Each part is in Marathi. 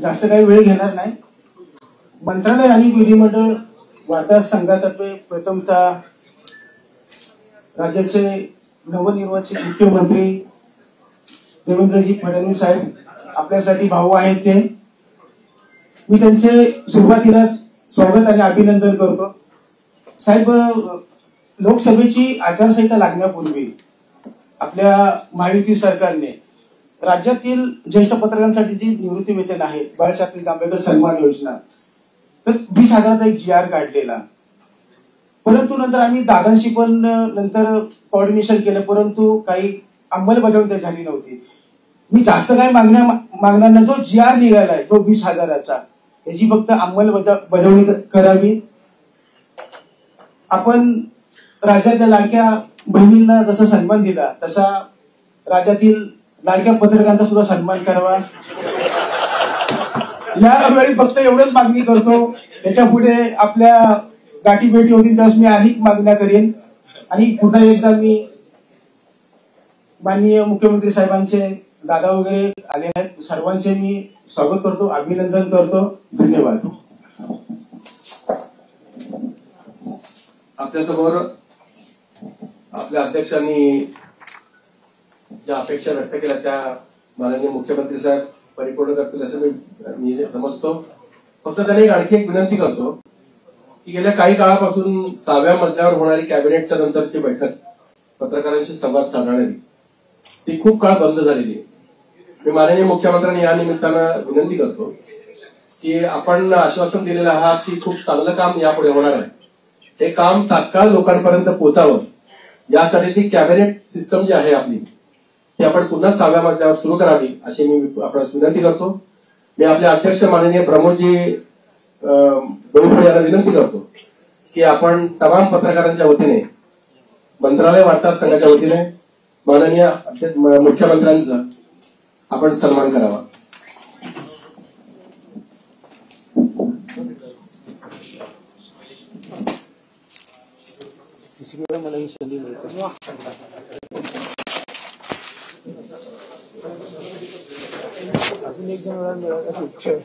जास्त काही वेळ घेणार नाही. मंत्रालय आणि विधिमंडळ वार्ता संघातर्फे प्रथमतः राज्याचे नवनिर्वाचित मुख्यमंत्री देवेंद्रजी फडणवीस साहेब आपल्यासाठी भाऊ आहेत ते. मी त्यांचे सुरुवातीलाच स्वागत आणि अभिनंदन करतो. साहेब, लोकसभेची आचारसंहिता लागण्यापूर्वी आपल्या महायुती सरकारने राज्यातील ज्येष्ठ पत्रकारांसाठी जी निवृत्ती वेतन आहे, बाळासाहेब आंबेडकर सन्मान योजना, तर 20,000चा एक GR काढलेला. परंतु नंतर आम्ही दादांशी पण नंतर कोऑर्डिनेशन केलं, परंतु काही अंमलबजावणी झाली नव्हती. मी जास्त काय मागणार नाही. जो GR निघालाय जो 20,000चा, याची फक्त अंमलबजावणी करावी. आपण राज्यातल्या लाडक्या बहिणींना जसा सन्मान दिला तसा राज्यातील लाडक्या पत्रकारांचा सुद्धा सन्मान करावा. यावेळी फक्त एवढंच मागणी करतो. याच्या पुढे आपल्या गाठी भेटी होतील त्यावेळेस मी अधिक मागण्या करेन. आणि पुन्हा एकदा मी माननीय मुख्यमंत्री साहेबांचे, दादा वगैरे आले आहेत, सर्वांचे मी स्वागत करतो, अभिनंदन करतो. धन्यवाद. आपल्यासमोर आपल्या अध्यक्षांनी ज्या अपेक्षा व्यक्त केल्या त्या माननीय मुख्यमंत्री साहेब परिपूर्ण करतील असं मी समजतो. फक्त त्याने आणखी एक विनंती करतो की गेल्या काही काळापासून 6व्या मजल्यावर होणारी कॅबिनेटच्या नंतरची बैठक पत्रकारांशी संवाद साधणारी ती खूप काळ बंद झालेली आहे. मी माननीय मुख्यमंत्र्यांनी या निमित्तानं विनंती करतो की आपण आश्वासन दिलेलं आहात की खूप चांगलं काम यापुढे होणार आहे. हे काम तात्काळ लोकांपर्यंत पोहोचावं यासाठी ती कॅबिनेट सिस्टम जी आहे आपली ती आपण पुन्हा 6व्या मजल्यावर सुरू करावी अशी मी आपणास विनंती करतो. मी आपले अध्यक्ष माननीय प्रमोदजी डोईफळे यांना विनंती करतो की आपण तमाम पत्रकारांच्या वतीने, मंत्रालय वार्ताहर संघाच्या वतीने माननीय मुख्यमंत्र्यांचा आपण सन्मान करावा. मला ही संधी मिळते. अजून एक जण मिळालं अशी इच्छा आहे.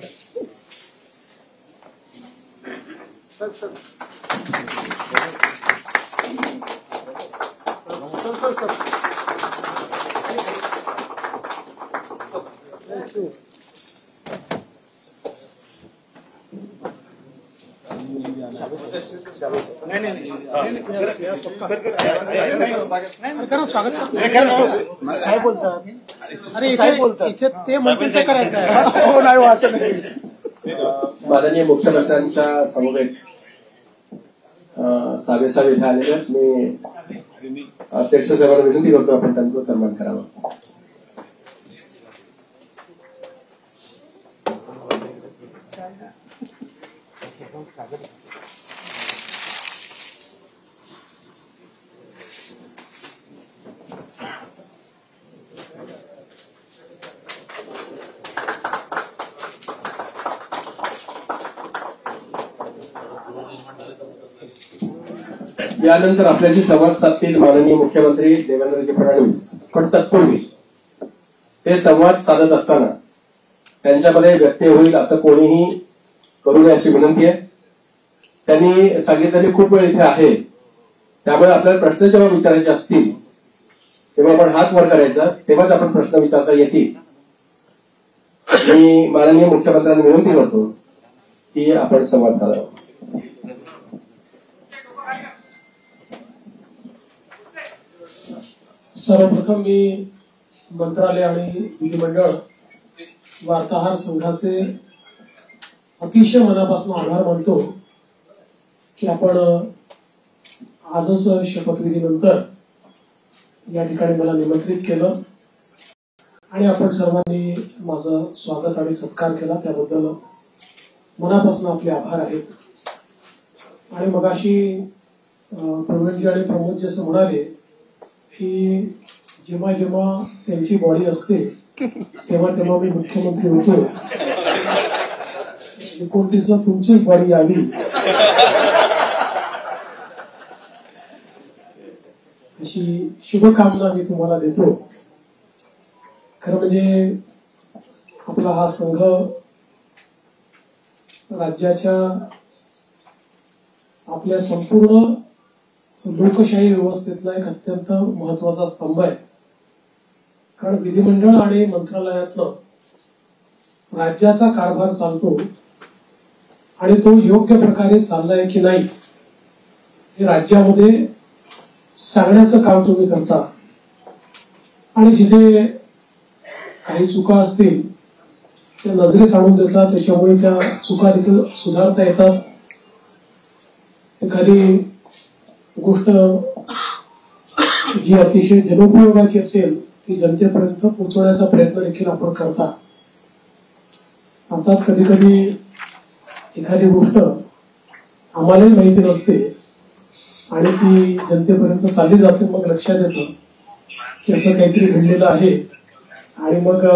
साहेब बोलतात. अरे साहेब बोलतात ते म्हणतील ते करायचं आहे. हो नाही असं नाही. माननीय मुख्यमंत्र्यांच्या समवेत साहेब इथे आलेले आहेत. मी अध्यक्ष साहेबांना विनंती करतो आपण त्यांचा सन्मान करावा. यानंतर आपल्याशी संवाद साधतील माननीय मुख्यमंत्री देवेंद्रजी फडणवीस. पण तत्पूर्वी ते संवाद साधत असताना त्यांच्यामध्ये व्यत्यय होईल असं कोणीही करू नये अशी विनंती आहे. त्यांनी सांगितलं खूप वेळ इथे आहे, त्यामुळे आपल्याला प्रश्न जेव्हा विचारायचे असतील तेव्हा आपण हात वर करायचा, तेव्हाच आपण प्रश्न विचारता येतील. मी माननीय मुख्यमंत्र्यांना विनंती करतो की आपण संवाद साधावा. सर्वप्रथम मी मंत्रालय आणि विधिमंडळ वार्ताहर संघाचे अतिशय मनापासून आभार मानतो की आपण आजच शपथविधीनंतर या ठिकाणी मला निमंत्रित केलं आणि आपण सर्वांनी माझं स्वागत आणि सत्कार केला. त्याबद्दल मनापासून आपले आभार आहेत. आणि मगाशी प्रवीणजी आणि प्रमोदजी असं म्हणाले की जेव्हा जेव्हा त्यांची बॉडी असते तेव्हा तेव्हा मी मुख्यमंत्री होतो, 29ला तुमचीच बॉडी यावी अशी शुभकामना मी तुम्हाला देतो. खरं म्हणजे आपला हा संघ राज्याच्या आपल्या संपूर्ण लोकशाही व्यवस्थेतला एक अत्यंत महत्वाचा स्तंभ आहे. कारण विधिमंडळ आणि मंत्रालयातलं राज्याचा कारभार चालतो आणि तो योग्य प्रकारे चाललाय की नाही हे राज्यामध्ये सांगण्याचं काम तुम्ही करता. आणि जिथे काही चुका असतील त्या नजरेस आणून देतात, त्याच्यामुळे त्या चुका देखील सुधारता येतात. एखादी गोष्ट जी अतिशय जनोपयोगाची असेल ती जनतेपर्यंत पोहोचवण्याचा प्रयत्न देखील आपण करता. अर्थात कधी कधी एखादी गोष्ट आम्हालाही माहिती नसते आणि ती जनतेपर्यंत चालली जाते. मग लक्षात येतं की असं काहीतरी घडलेलं आहे आणि मग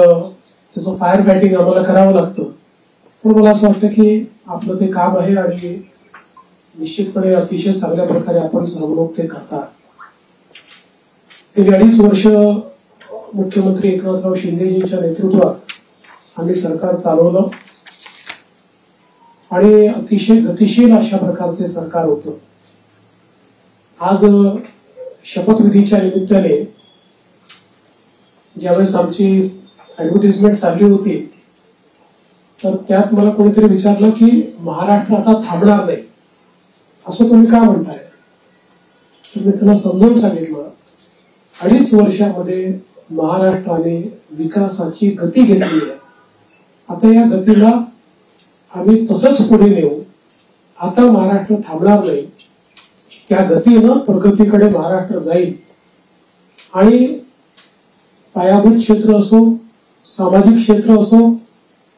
त्याचं फायर फायटिंग आम्हाला करावं लागतं. पण मला असं वाटतं की आपलं ते काम आहे आणि निश्चितपणे अतिशय चांगल्या प्रकारे आपण सर्व लोक ते करतात. गेली 2.5 वर्ष मुख्यमंत्री एकनाथराव शिंदेजींच्या नेतृत्वात आम्ही सरकार चालवलं आणि अतिशय गतिशील अशा प्रकारचे सरकार होतं. आज शपथविधीच्या निमित्ताने ज्यावेळेस आमची ऍडव्हर्टाइजमेंट चालली होती तर त्यात मला कोणीतरी विचारलं की महाराष्ट्र आता थांबणार नाही असं तुम्ही का म्हणताय. तर मी त्यांना समजावून सांगितलं 2.5 वर्षामध्ये महाराष्ट्राने विकासाची गती घेतली आहे. आता या गतीला आम्ही तसंच पुढे नेऊ. आता महाराष्ट्र थांबणार नाही. त्या गतीनं प्रगतीकडे महाराष्ट्र जाईल आणि पायाभूत क्षेत्र असो, सामाजिक क्षेत्र असो,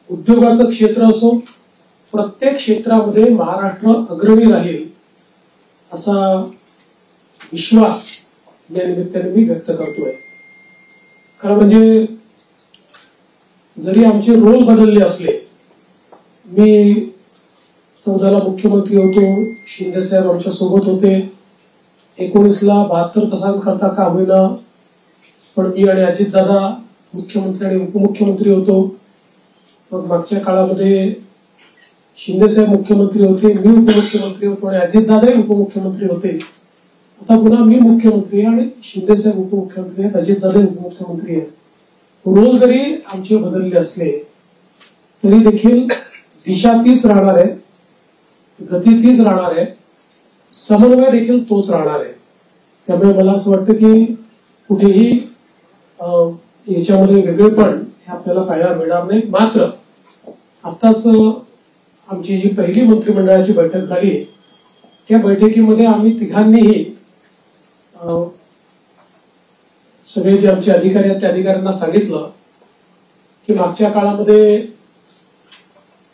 उद्योगाचं क्षेत्र असो, प्रत्येक क्षेत्रामध्ये महाराष्ट्र अग्रणी राहील असा विश्वास या निमित्ताने मी व्यक्त करतोय. कारण म्हणजे जरी आमचे रोल बदलले असले, मी 14ला मुख्यमंत्री होतो, शिंदे साहेब आमच्या सोबत होते, 19ला 72 तासांकरता का होईना पण मी आणि अजितदादा मुख्यमंत्री आणि उपमुख्यमंत्री होतो. मग मागच्या काळामध्ये शिंदे साहेब मुख्यमंत्री होते, मी उपमुख्यमंत्री होतो आणि अजितदादाही उपमुख्यमंत्री होते. आता पुन्हा मी मुख्यमंत्री आणि शिंदे साहेब उपमुख्यमंत्री आहेत, अजितदादा उपमुख्यमंत्री आहेत. रोल जरी आमचे बदलले असले तरी देखील दिशा तीच राहणार आहे, गती तीच राहणार आहे, समन्वय देखील तोच राहणार आहे. त्यामुळे मला असं वाटतं की कुठेही याच्यामध्ये वेगळेपण हे आपल्याला पाहायला मिळणार नाही. मात्र आताच आमची जी पहिली मंत्रिमंडळाची बैठक झाली त्या बैठकीमध्ये आम्ही तिघांनीही सगळे जे आमचे अधिकारी आहेत त्या अधिकाऱ्यांना सांगितलं की मागच्या काळामध्ये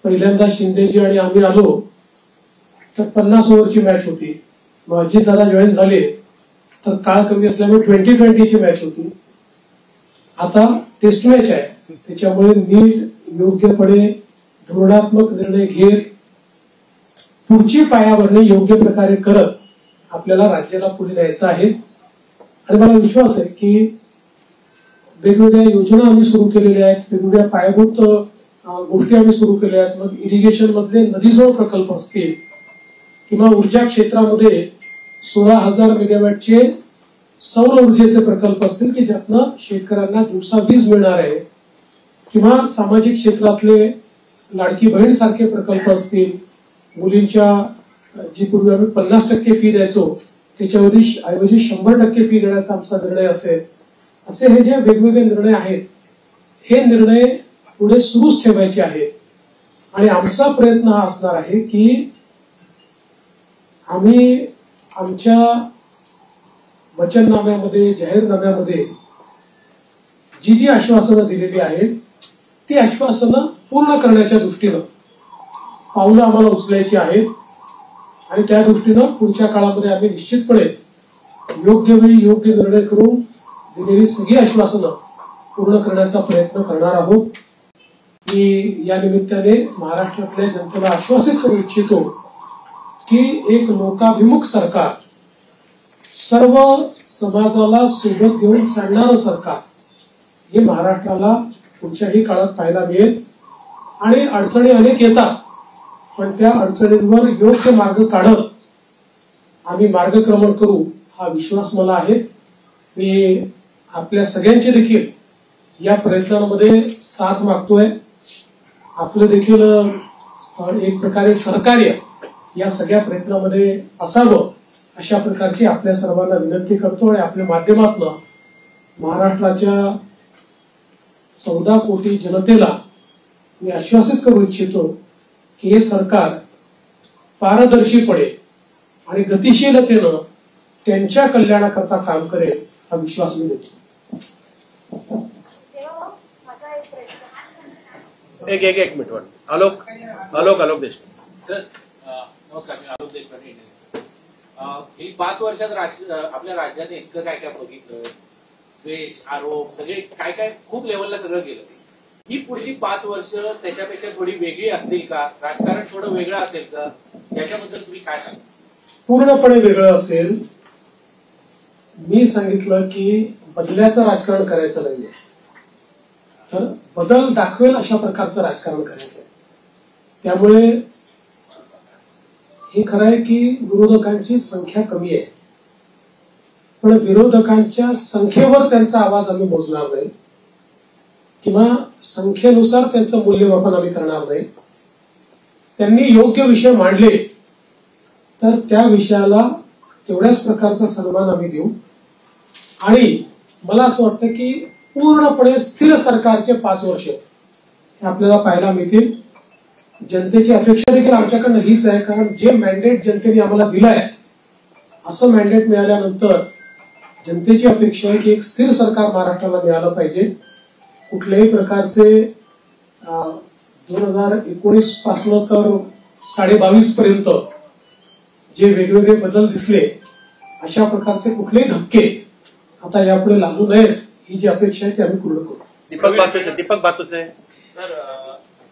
पहिल्यांदा शिंदेजी आणि आम्ही आलो तर 50 ओव्हरची मॅच होती. मग अजितदादा जॉईन झाले तर काळ कमी असल्यामुळे 20-20ची मॅच होती. आता टेस्ट मॅच आहे, त्याच्यामुळे नीट योग्यपणे धोरणात्मक निर्णय घेत पुढची पायाभरणी योग्य प्रकारे करत आपल्याला राज्याला पुढे न्यायचं आहे. आणि मला विश्वास आहे की वेगवेगळ्या योजना आम्ही सुरू केलेल्या आहेत, वेगवेगळ्या पायाभूत गोष्टी आम्ही सुरू केल्या आहेत. मग इरिगेशन मधले नदीजोड प्रकल्प असतील किंवा ऊर्जा क्षेत्रामध्ये 16,000 मेगावॅटचे सौर ऊर्जेचे प्रकल्प असतील की ज्यातनं शेतकऱ्यांना दिवसा वीज मिळणार आहे, किंवा सामाजिक क्षेत्रातले लाडकी बहीण सारखे प्रकल्प असतील, मुलींच्या जी पूर्वी आम्ही 50% फी द्यायचो त्याच्याऐवजी 100% फी देण्याचा आमचा निर्णय असेल. असे हे जे वेगवेगळे निर्णय आहेत हे निर्णय पुढे सुरूच ठेवायचे आहेत. आणि आमचा प्रयत्न हा असणार आहे की आम्ही आमच्या वचननाम्यामध्ये, जाहीरनाम्यामध्ये जी जी आश्वासनं दिलेली आहेत ती आश्वासनं पूर्ण करण्याच्या दृष्टीनं पावलं आम्हाला उचलायची आहेत. आणि त्या दृष्टीनं पुढच्या काळामध्ये आम्ही निश्चितपणे योग्य वेळी योग्य निर्णय करून दिलेली सगळी आश्वासनं पूर्ण करण्याचा प्रयत्न करणार आहोत. मी या निमित्ताने महाराष्ट्रातल्या जनतेला आश्वासित करू इच्छितो की एक लोकाभिमुख सरकार, सर्व समाजाला सोबत घेऊन चालणारं सरकार हे महाराष्ट्राला पुढच्याही काळात पाहायला मिळेल. आणि अडचणी अनेक येतात, पण त्या अडचणींवर योग्य मार्ग काढत आम्ही मार्गक्रमण करू हा विश्वास मला आहे. मी आपल्या सगळ्यांची देखील या प्रयत्नांमध्ये साथ मागतोय. आपलं देखील एक प्रकारे सहकार्य या सगळ्या प्रयत्नामध्ये असावं अशा प्रकारची आपल्या सर्वांना विनंती करतो आणि आपल्या माध्यमातून महाराष्ट्राच्या 14 कोटी जनतेला मी आश्वासित करू इच्छितो की हे सरकार पारदर्शीपणे आणि गतिशीलतेनं त्यांच्या कल्याणाकरता काम करेल हा विश्वास मी देतो. एक मिनिट आलोक देशमुख. सर नमस्कार, मी आलोक देशपांडे. ही 5 वर्षात आपल्या राज्यात इतकं काय काय बघितलं, द्वेष, आरोप, सगळे काय काय खूप लेवलला सगळं गेलं. ही पुढची 5 वर्ष त्याच्यापेक्षा थोडी वेगळी असतील का? राजकारण थोडं वेगळं असेल का? याच्याबद्दल तुम्ही काय सांगा? पूर्णपणे वेगळं असेल. मी सांगितलं की बदल्याचं राजकारण करायचं नाहीये, तर बदल दाखवेल अशा प्रकारचं राजकारण करायचं आहे. त्यामुळे हे खरं आहे की विरोधकांची संख्या कमी आहे, पण विरोधकांच्या संख्येवर त्यांचा आवाज आम्ही मोजणार नाही किंवा संख्येनुसार त्यांचं मूल्यमापन आम्ही करणार नाही. त्यांनी योग्य विषय मांडले तर त्या विषयाला तेवढ्याच प्रकारचा सन्मान आम्ही देऊ. आणि मला असं वाटतं की पूर्णपणे स्थिर सरकारचे 5 वर्ष हे आपल्याला पाहायला मिळतील. जनतेची अपेक्षा देखील आमच्याकडनं हीच आहे, कारण जे मॅन्डेट जनतेने आम्हाला दिलंय असं मॅन्डेट मिळाल्यानंतर जनतेची अपेक्षा आहे की एक स्थिर सरकार महाराष्ट्राला मिळालं पाहिजे. कुठल्याही प्रकारचे 2019 पासून तर 22.5 पर्यंत जे वेगवेगळे बदल दिसले अशा प्रकारचे कुठलेही धक्के आता यापुढे लागू नयेत ही जी अपेक्षा आहे ती आम्ही पूर्ण करू. दीपक बातुसे. सर,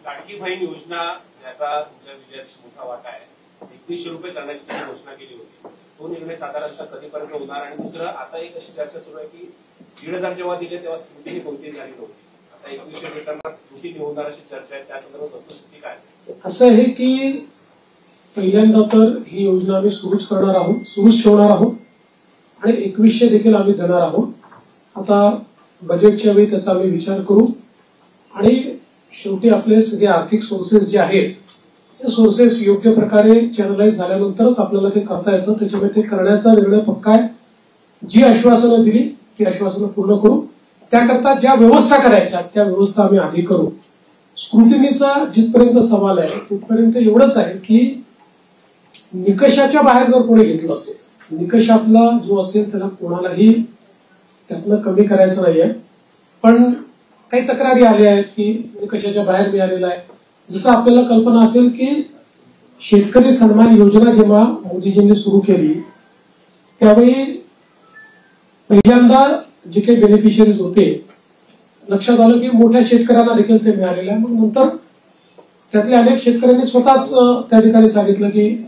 लाडकी बहीण योजना याचा तुमच्या विजयात मोठा वाटा आहे. 2100 रुपये करण्याची तुम्ही घोषणा केली होती. तो निर्णय साधारणतः कधीपर्यंत होणार? आणि दुसरं, आता एक अशी चर्चा सुरू आहे की 1,500 जेव्हा दिले तेव्हा स्क्रुटिनी कोणतीही झाली नव्हती. आता 2100 देताना स्क्रुटिनी होणार अशी चर्चा आहे. त्या संदर्भात वस्तुस्थिती काय असेल? असं आहे की पहिल्यांदा तर ही योजना आम्ही सुरूच ठेवणार आहोत आणि 2100 देखील आम्ही देणार आहोत. आता बजेटच्या वेळी त्याचा आम्ही विचार करू आणि शेवटी आपले सगळे आर्थिक सोर्सेस जे आहेत ते सोर्सेस योग्य प्रकारे चॅनलाइज झाल्यानंतरच आपल्याला ते करता येतं. त्याच्यामुळे ते करण्याचा निर्णय पक्का आहे. जी आश्वासनं दिली ती आश्वासनं पूर्ण करू. त्याकरता ज्या व्यवस्था करायच्या त्या व्यवस्था आम्ही आधी करू. स्क्रुटिनीचा जिथपर्यंत सवाल आहे तिथपर्यंत एवढंच आहे की निकषाच्या बाहेर जर कोणी घेतलं असेल, निकषातला जो असेल त्याला कोणालाही त्यातनं कमी करायचं नाहीये. पण काही तक्रारी आल्या आहेत की निकषाच्या बाहेर मिळालेला आहे. जसं आपल्याला कल्पना असेल की शेतकरी सन्मान योजना जेव्हा मोदीजींनी सुरू केली त्यावेळी पहिल्यांदा जे काही बेनिफिशियरीज होते लक्षात आलं की मोठ्या शेतकऱ्यांना देखील ते मिळालेलं आहे. मग नंतर त्यातल्या अनेक शेतकऱ्यांनी स्वतःच त्या ठिकाणी सांगितलं की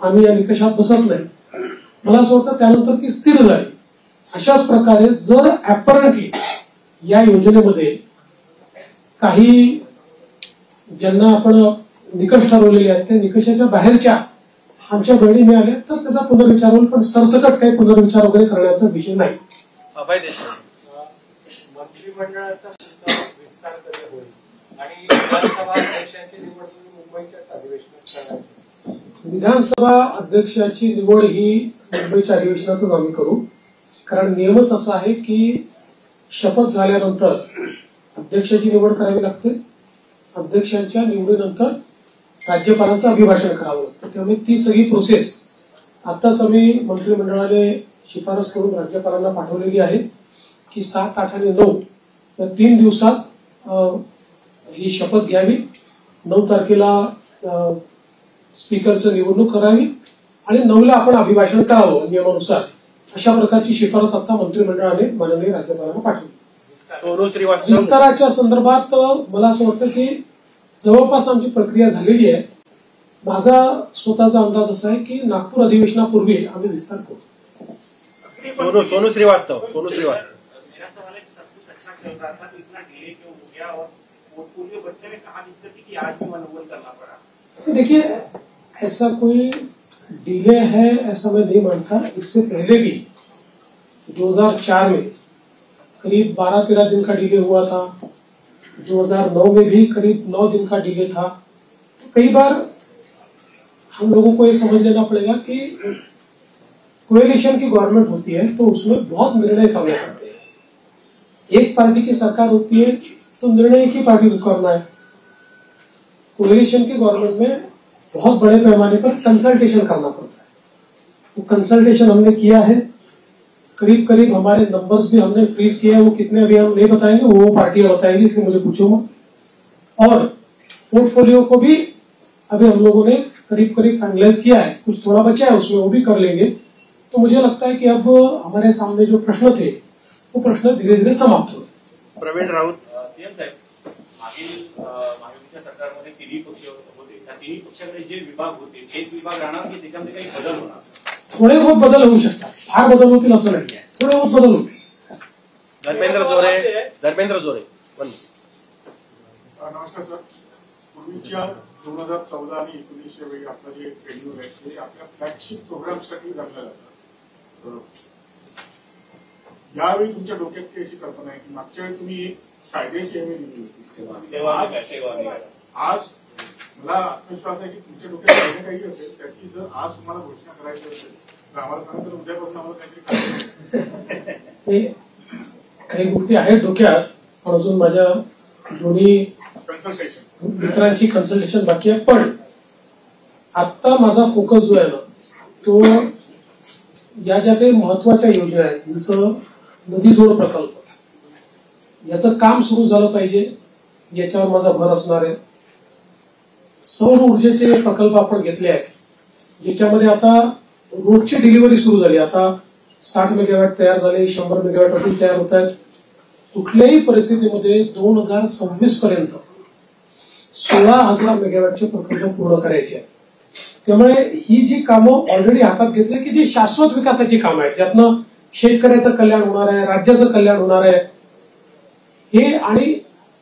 आम्ही या निकषात बसत नाही. मला असं वाटतं त्यानंतर ती स्थिर झाली. अशाच प्रकारे जर ऍपरंटली या योजनेमध्ये काही ज्यांना आपण निकष ठरवलेले आहेत त्या निकषाच्या बाहेरच्या आमच्या बहिणी मिळाल्या तर त्याचा पुनर्विचार होईल, पण सरसकट काही पुनर्विचार वगैरे करण्याचा विषय नाही. मंत्रिमंडळाचा विस्तार कधी होईल आणि विधानसभा अध्यक्षांची निवड मुंबईच्या अधिवेशनात करण्यात? विधानसभा अध्यक्षाची निवड ही मुंबईच्या अधिवेशनातून आम्ही करू, कारण नियमच असा आहे की शपथ झाल्यानंतर अध्यक्षाची निवड करावी लागते. अध्यक्षांच्या निवडीनंतर राज्यपालांचं अभिभाषण करावं लागतं. त्यामुळे ती सगळी प्रोसेस आताच आम्ही मंत्रिमंडळाने शिफारस करून राज्यपालांना पाठवलेली आहे की 7, 8 आणि 9 या 3 दिवसात ही शपथ घ्यावी. 9 तारखेला स्पीकरचं निवडणूक करावी आणि 9ला आपण अभिभाषण करावं नियमानुसार. अशा प्रकारची शिफारस आता मंत्रिमंडळाने माननीय राज्यपालांना पाठवली. विस्ताराच्या संदर्भात मला असं वाटतं की जवळपास आमची प्रक्रिया झालेली आहे. माझा स्वतःचा अंदाज असा आहे की नागपूर अधिवेशनापूर्वी आम्ही विस्तार करू. सोनू श्रीवास्तव. मेरा सवाल है कि सब कुछ अच्छा चल रहा था तो इतना डिले क्यों हो गया? और पूर्व बच्चे ने कहा दिक्कत थी कि आज भी मनोबल करना पड़ा. देखिए, ऐसा कोई डिले है ऐसा मैं नहीं मानता। इससे पहले भी 2004 में करीब 12-13 दिन का डिले हुआ था, 2009 में भी करीब 9 दिन का डिले था। तो कई बार हम लोगों को ये समझ लेना पड़ेगा कि कोएलिशन की गवर्नमेंट होती है तो उसमें बहुत निर्णय करने पड़ते हैं। एक पार्टी की सरकार होती है तो निर्णय एक ही पार्टी को करना है। कोएलिशन की गवर्नमेंट में बहुत बड़े पैमाने पर कंसल्टेशन करना पड़ता है। वो कंसल्टेशन हमने किया है, करीब करीब हमारे नंबर्स भी हमने फ्रीज किया है। वो कितने अभी हम नहीं बताएंगे, वो पार्टियां बताएंगी, इसलिए मुझे पूछूंगा। और पोर्टफोलियो को भी अभी हम लोगों ने करीब करीब फाइनलाइज किया है, कुछ थोड़ा बचा है उसमें, वो भी कर लेंगे। तो मुझे लगता है कि अब हमारे सामने जो प्रश्न थे वो प्रश्न धीरे धीरे समाप्त हो। प्रवीण राऊत. सीएम साहेब, मागील महायुतीच्या सरकारमध्ये तिन्ही पक्ष होते. त्या तिन्ही पक्षाकडे जे विभाग होते तेच विभाग राहणार की त्याच्यामध्ये काही बदल होणार? थोडे बहुत बदल होऊ शकतात, फार बदल होतील असं नाही आहे, थोडे बहुत बदल होतील. धर्मेंद्र जोरे. नमस्कार सर. पूर्वीच्या 2014 आणि 19 वेळी आपलं जे शेड्यूल आहे ते आपल्या फ्लॅगशिप प्रोग्रामसाठी धरलं जातं. यावेळी तुमच्या डोक्यात काही अशी कल्पना आहे की मागच्या वेळी तुम्ही एक कायद्याची हमी दिली होती. आज मला आत्मविश्वास आहे की तुमच्या डोक्यात काही काही असेल त्याची जर आज तुम्हाला घोषणा करायची असेल तर आम्हाला सांगा, तर उद्यापासून आम्हाला काहीतरी काही गोष्टी आहेत डोक्यात, पण अजून माझ्या दोन्ही कन्सल्टेशन मित्रांची कन्सल्टेशन बाकी आहे. पण आता माझा फोकस जो आहे ना तो या ज्या काही महत्वाच्या योजना आहेत, जसं नदी जोड प्रकल्प, याचं काम सुरू झालं पाहिजे, याच्यावर माझा भर असणार आहे. सौर ऊर्जेचे प्रकल्प आपण घेतले आहेत, ज्याच्यामध्ये आता रोजची डिलिव्हरी सुरू झाली. आता 60 मेगावॅट तयार झाले, 100 मेगावॅट अजून तयार होत आहेत. कुठल्याही परिस्थितीमध्ये 2026 पर्यंत 16,000 मेगावॅटचे प्रकल्प पूर्ण करायचे आहेत. त्यामुळे ही जी कामं ऑलरेडी हातात घेतली की जी शाश्वत विकासाची कामं आहेत, ज्यातनं शेतकऱ्याचं कल्याण होणार आहे, राज्याचं कल्याण होणार आहे, हे आणि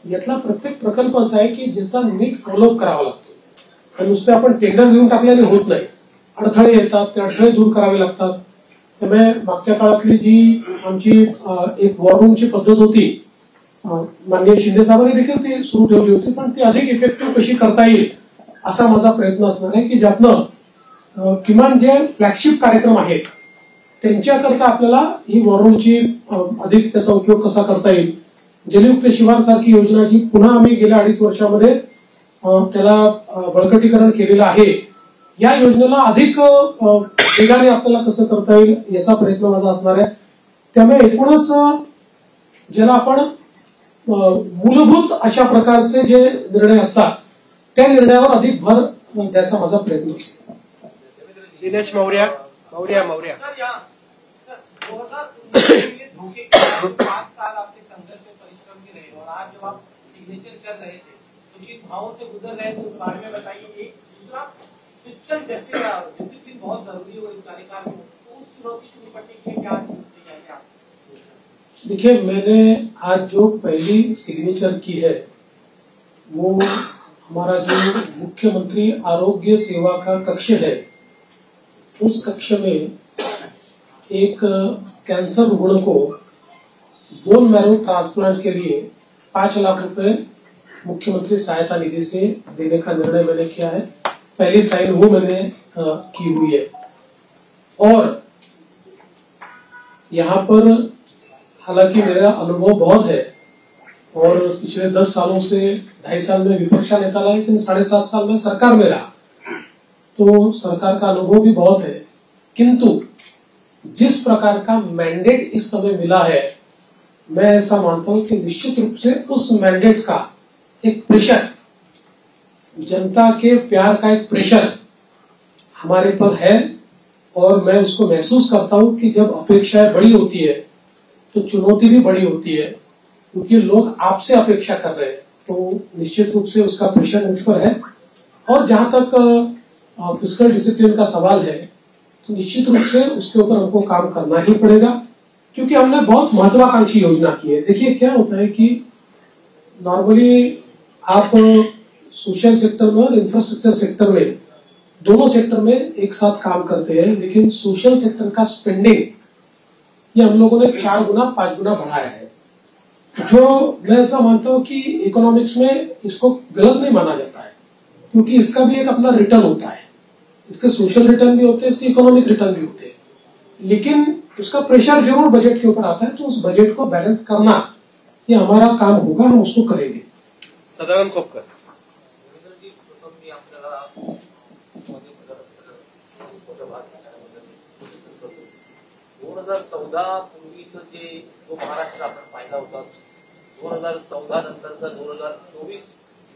यातला प्रत्येक प्रकल्प असा आहे की ज्याचा नीट फॉलोअप करावा लागतो. आणि नुसते आपण टेंडर घेऊन टाकल्याने होत नाही, अडथळे येतात, ते अडथळे दूर करावे लागतात. त्यामुळे मागच्या काळातली जी आमची एक वॉर रूमची पद्धत होती, माननीय शिंदे साहेबांनी देखील ती सुरू ठेवली होती, पण ती अधिक इफेक्टिव्ह कशी करता येईल असा माझा प्रयत्न असणार आहे की ज्यातनं किमान जे फ्लॅगशिप कार्यक्रम आहेत त्यांच्याकरता आपल्याला ही वॉर रूमची अधिक त्याचा उपयोग कसा करता येईल. जलयुक्त शिवार सारखी योजना जी पुन्हा आम्ही गेल्या 2.5 वर्षामध्ये त्याला बळकटीकरण केलेलं आहे, या योजनेला अधिक वेगाने आपल्याला कसं करता येईल याचा प्रयत्न माझा असणार आहे. त्यामुळे एकूणच ज्याला आपण मूलभूत अशा प्रकारचे जे निर्णय असतात त्या निर्णयावर अधिक भर द्यायचा माझा प्रयत्न असेल. दिनेश मौर्या. भावों से गुजर रहे थे, उस बारे में बताइए. एक दूसरा फिजिकल डिसिप्लिन बहुत जरूरी है इस कार्यकाल में, उस चुनौती से निपटने के लिए क्या तैयारी आप? देखिए, मैंने आज जो पहली सिग्नेचर की है वो हमारा जो मुख्यमंत्री आरोग्य सेवा का कक्ष है, उस कक्ष में एक कैंसर रुग्ण को बोन मैरो ट्रांसप्लांट के लिए 5 लाख रुपए मुख्यमंत्री सहायता निधि से देने का निर्णय मैंने किया है. पहली साइन वो मैंने की हुई है. और यहाँ पर हालांकि मेरा अनुभव बहुत है और पिछले 10 सालों से 2.5 साल में विपक्ष का नेता रहा, लेकिन 7.5 साल में सरकार में रहा, तो सरकार का अनुभव भी बहुत है. किंतु जिस प्रकार का मैंडेट इस समय मिला है, मैं ऐसा मानता हूं कि निश्चित रूप से उस मैंडेट का एक प्रेशर, जनता के प्यार का एक प्रेशर हमारे पर है. और मैं उसको महसूस करता हूं कि जब अपेक्षाएं बड़ी होती है तो चुनौती भी बड़ी होती है, क्योंकि लोग आपसे अपेक्षा कर रहे हैं. तो निश्चित रूप से उसका प्रेशर मुझ पर है. और जहां तक फिस्कल डिसिप्लिन का सवाल है, तो निश्चित रूप से उसके ऊपर हमको काम करना ही पड़ेगा, क्योंकि हमने बहुत महत्वाकांक्षी योजना की है. देखिए, क्या होता है कि नॉर्मली आप सोशल सेक्टर में और इंफ्रास्ट्रक्चर सेक्टर में, दोनों सेक्टर में एक साथ काम करते हैं, लेकिन सोशल सेक्टर का स्पेंडिंग ये हम लोगों ने 4 गुना 5 गुना बढ़ाया है, जो मैं ऐसा मानता हूं कि इकोनॉमिक्स में इसको गलत नहीं माना जाता है, क्योंकि इसका भी एक अपना रिटर्न होता है, इसके सोशल रिटर्न भी होते हैं, इसके इकोनॉमिक रिटर्न भी होते हैं, लेकिन उसका प्रेशर जरूर बजट के ऊपर आता है, तो उस बजट को बैलेंस करना ये हमारा काम होगा, हम उसको करेंगे। सदानंद खोपकर. पूर्वीचं जे जो महाराष्ट्र आपण पाहिला होता, 2014 नंतरचा 2024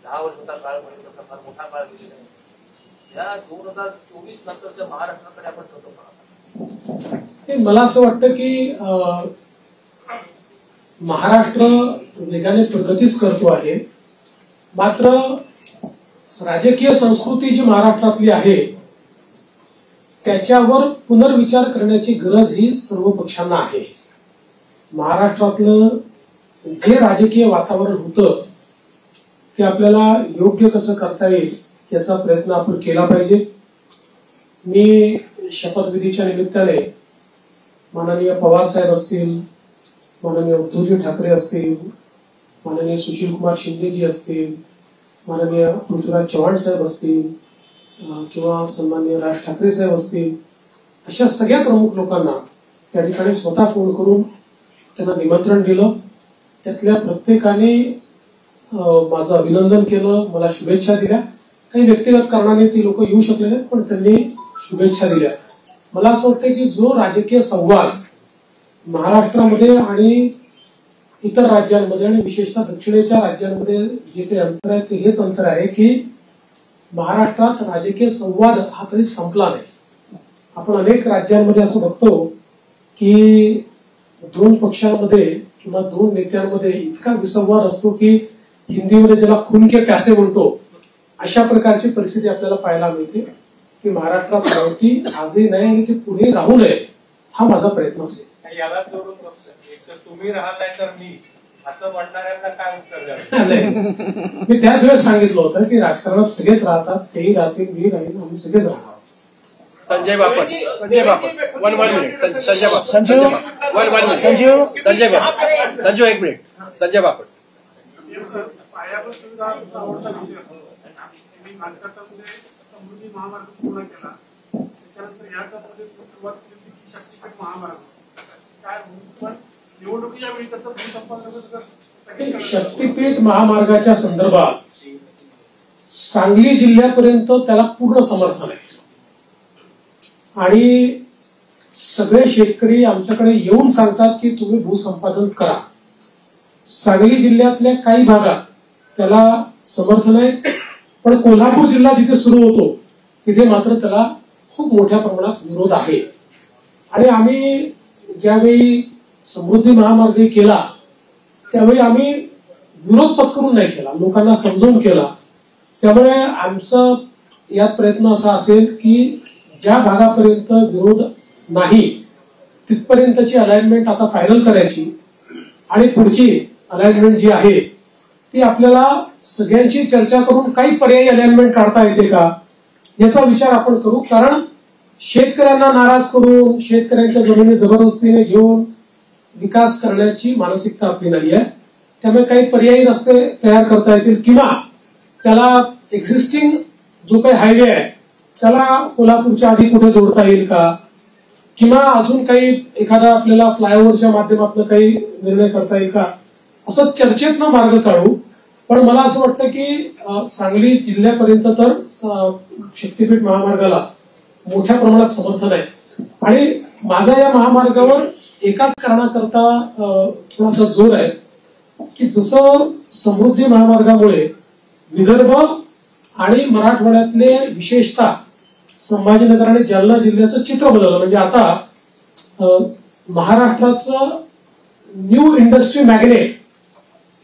10 वर्षाचा काळ म्हणजे तसा फार मोठा काळ गेलेला आहे. या 2024 नंतरच्या महाराष्ट्राकडे आपण कसं पाहता? मला असं वाटतं की महाराष्ट्र वेगाने प्रगतीच करतो आहे, मात्र राजकीय संस्कृती जी महाराष्ट्रातली आहे त्याच्यावर पुनर्विचार करण्याची गरज ही सर्व पक्षांना आहे. महाराष्ट्रातलं जे राजकीय वातावरण होतं ते आपल्याला योग्य कसं करता येईल याचा प्रयत्न आपण केला पाहिजे. मी शपथविधीच्या निमित्ताने माननीय पवार साहेब असतील, माननीय उद्धवजी ठाकरे असतील, माननीय सुशीलकुमार शिंदेजी असतील, माननीय पृथ्वीराज चव्हाण साहेब असतील किंवा सन्माननीय राज ठाकरे साहेब असतील, अशा सगळ्या प्रमुख लोकांना त्या ठिकाणी स्वतः फोन करून त्यांना निमंत्रण दिलं. त्यातल्या प्रत्येकाने माझं अभिनंदन केलं, मला शुभेच्छा दिल्या. काही व्यक्तिगत कारणाने ती लोक येऊ शकले नाहीत, पण त्यांनी शुभेच्छा दिल्या. मला असं वाटतं की जो राजकीय संवाद महाराष्ट्रामध्ये आणि इतर राज्यांमध्ये आणि विशेषतः दक्षिणेच्या राज्यांमध्ये जे काही अंतर आहे ते हेच अंतर आहे की महाराष्ट्रात राजकीय संवाद हा कधी संपला नाही. आपण अनेक राज्यांमध्ये असं बघतो की 2 पक्षांमध्ये किंवा 2 नेत्यांमध्ये इतका विसंवाद असतो की हिंदीमध्ये ज्याला खून के प्यासे म्हणतो अशा प्रकारची परिस्थिती आपल्याला पाहायला मिळते. की महाराष्ट्रात नव्हती, आजही नाही आणि ती पुढे राहू नये हा माझा प्रयत्न असेल. याला जोडून एक तर तुम्ही राहताय तर मी असं म्हणणाऱ्यांना काय उत्तर द्यावं? मी त्याच वेळेस सांगितलं होतं की राजकारणात सगळेच राहतात, तेही राहतील, मी राहील, आम्ही सगळेच राहणार. संजय बापट. One minute. संजय बापट. संजू एक मिनिट. संजय बापट. पायाभूत सुविधा आवडता विषय असतो. मी महाराष्ट्रामध्ये समृद्धी महामार्ग पूर्ण केला, त्याच्यानंतर या टप्प्यामध्ये सुरुवात केली की शक्तीपीठ महामार्ग काय पण निवडणुकीच्या वेळी त्याचं भूसंपादन. शक्तीपीठ महामार्गाच्या संदर्भात सांगली जिल्ह्यापर्यंत त्याला पूर्ण समर्थन आहे आणि सगळे शेतकरी आमच्याकडे येऊन सांगतात की तुम्ही भूसंपादन करा. सांगली जिल्ह्यातल्या काही भागात त्याला समर्थन आहे, पण कोल्हापूर जिल्हा जिथे सुरू होतो तिथे मात्र त्याला खूप मोठ्या प्रमाणात विरोध आहे. आणि आम्ही ज्यावेळी समृद्धी महामार्ग केला त्यावेळी आम्ही विरोध पत्करून नाही केला, लोकांना समजून केला. त्यामुळे आमचा यात प्रयत्न असा असेल की ज्या भागापर्यंत विरोध नाही तिथपर्यंतची अलाइनमेंट आता फायनल करायची आणि पुढची अलाइनमेंट जी आहे ती आपल्याला सगळ्यांची चर्चा करून काही पर्यायी अलाइनमेंट काढता येते का याचा विचार आपण करू. कारण शेतकऱ्यांना नाराज करून शेतकऱ्यांच्या जमिनी जबरदस्तीने घेऊन विकास करण्याची मानसिकता आपली नाही आहे. त्यामुळे काही पर्यायी रस्ते तयार करता येतील किंवा त्याला एक्झिस्टिंग जो काही हायवे आहे त्याला कोल्हापूरच्या आधी कुठे जोडता येईल का, किंवा अजून काही एखादा आपल्याला फ्लायओव्हरच्या माध्यमातून काही निर्णय करता येईल का, असं चर्चेतनं मार्ग काढू. पण मला असं वाटतं की सांगली जिल्ह्यापर्यंत तर शक्तीपीठ महामार्गाला मोठ्या प्रमाणात समर्थन आहे आणि माझा या महामार्गावर एकाच कारणाकरता थोडासा जोर आहे की जसं समृद्धी महामार्गामुळे विदर्भ आणि मराठवाड्यातले विशेषतः संभाजीनगर आणि जालना जिल्ह्याचं चित्र बदललं. म्हणजे आता महाराष्ट्राचं न्यू इंडस्ट्री मॅग्नेट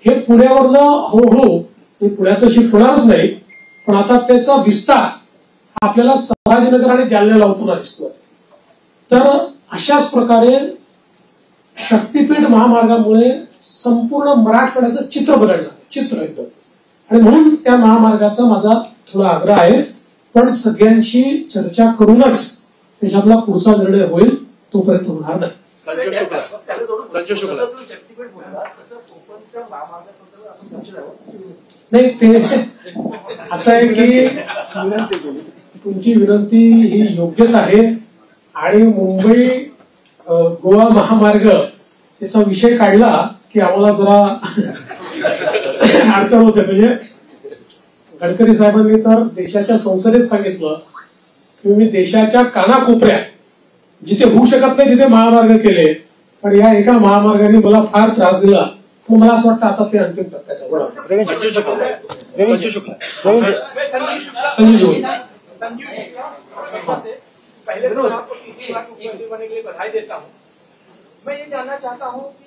हे पुण्यावरनं हळूहळू पुण्यात शिफ्ट होणारच नाही, पण आता त्याचा विस्तार आपल्याला संभाजीनगर आणि जालन्याला होताना दिसतोय. तर अशाच प्रकारे शक्तीपीठ महामार्गामुळे संपूर्ण मराठवाड्याचं चित्र बदललं, चित्र एकदम. आणि म्हणून त्या महामार्गाचा माझा थोडा आग्रह आहे. पण सगळ्यांशी चर्चा करूनच त्याच्यातला पुढचा निर्णय होईल, तोपर्यंत होणार नाही. नाही, ते असं आहे की तुमची विनंती ही योग्यच आहे आणि मुंबई गोवा महामार्ग याचा विषय काढला की आम्हाला जरा अडचण होते. म्हणजे गडकरी साहेबांनी तर देशाच्या संसदेत सांगितलं की मी देशाच्या कानाकोपऱ्यात जिथे होऊ शकत नाही तिथे महामार्ग केले, पण या एका महामार्गाने मला फार त्रास दिला. मग मला असं वाटतं आता ते अंतिम टप्प्यात आहे. पहले तो आपको तीसरी बार मुख्यमंत्री बनने के लिए बधाई देता हूँ. मैं ये जानना चाहता हूँ कि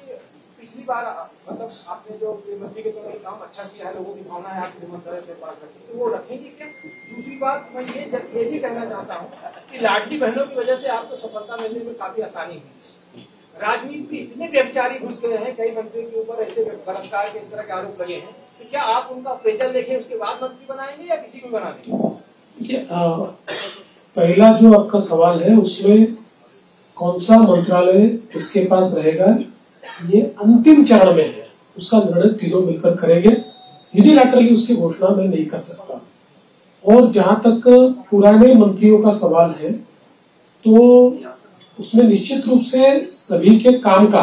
पिछली बार मतलब आपने जो गृहमंत्री के तौर पर काम अच्छा किया है, लोगों की भावना है आपके मंत्रालय के पास रखी, तो वो रखेंगे क्या? दूसरी बात मैं ये भी कहना चाहता हूँ कि लाडली बहनों की वजह से आपको सफलता मिलने में काफी आसानी हुई. राजनीति में इतने व्यभिचारी घुस गए हैं, कई मंत्रियों के ऊपर ऐसे बलात्कार के इस तरह के आरोप लगे हैं, तो क्या आप उनका पेजल देखें उसके बाद मंत्री बनाएंगे या किसी को बना देंगे? पहला जो आपका सवाल है उसमें कौन सा मंत्रालय किसके पास रहेगा, ये अंतिम चरण में है. उसका निर्णय तीनों मिलकर करेंगे. यूनिलैटरली उसकी घोषणा मैं नहीं कर सकता. और जहां तक पुराने मंत्रियों का सवाल है तो उसमें निश्चित रूप से सभी के काम का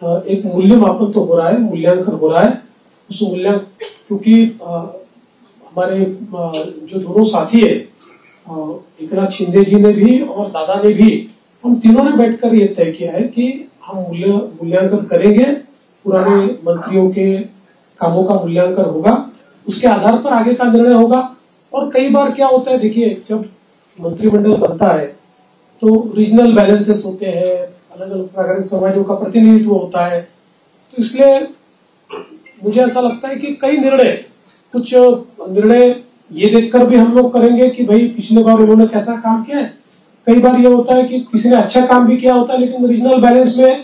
एक मूल्यमापन तो हो रहा है, मूल्यांकन हो रहा है. उस मूल्यांकन क्योंकि हमारे जो दोनों साथी है एकनाथ शिंदे जी ने भी और दादा ने भी, हम तीनों ने बैठकर ये तय किया है कि हम मूल्यांकन करेंगे, पुराने मंत्रियों के कामों का मूल्यांकन होगा, उसके आधार पर आगे का निर्णय होगा. और कई बार क्या होता है, देखिए जब मंत्रिमंडल बनता है तो रीजनल बैलेंसेस होते हैं, अलग अलग प्रकार के समाजों का प्रतिनिधित्व होता है. तो इसलिए मुझे ऐसा लगता है कि कई कुछ निर्णय ये देखकर भी हम लोग करेंगे कि भाई पिछले बार उन्होंने कैसा काम किया है. कई बार ये होता है कि किसी ने अच्छा काम भी किया होता है लेकिन रीजनल बैलेंस में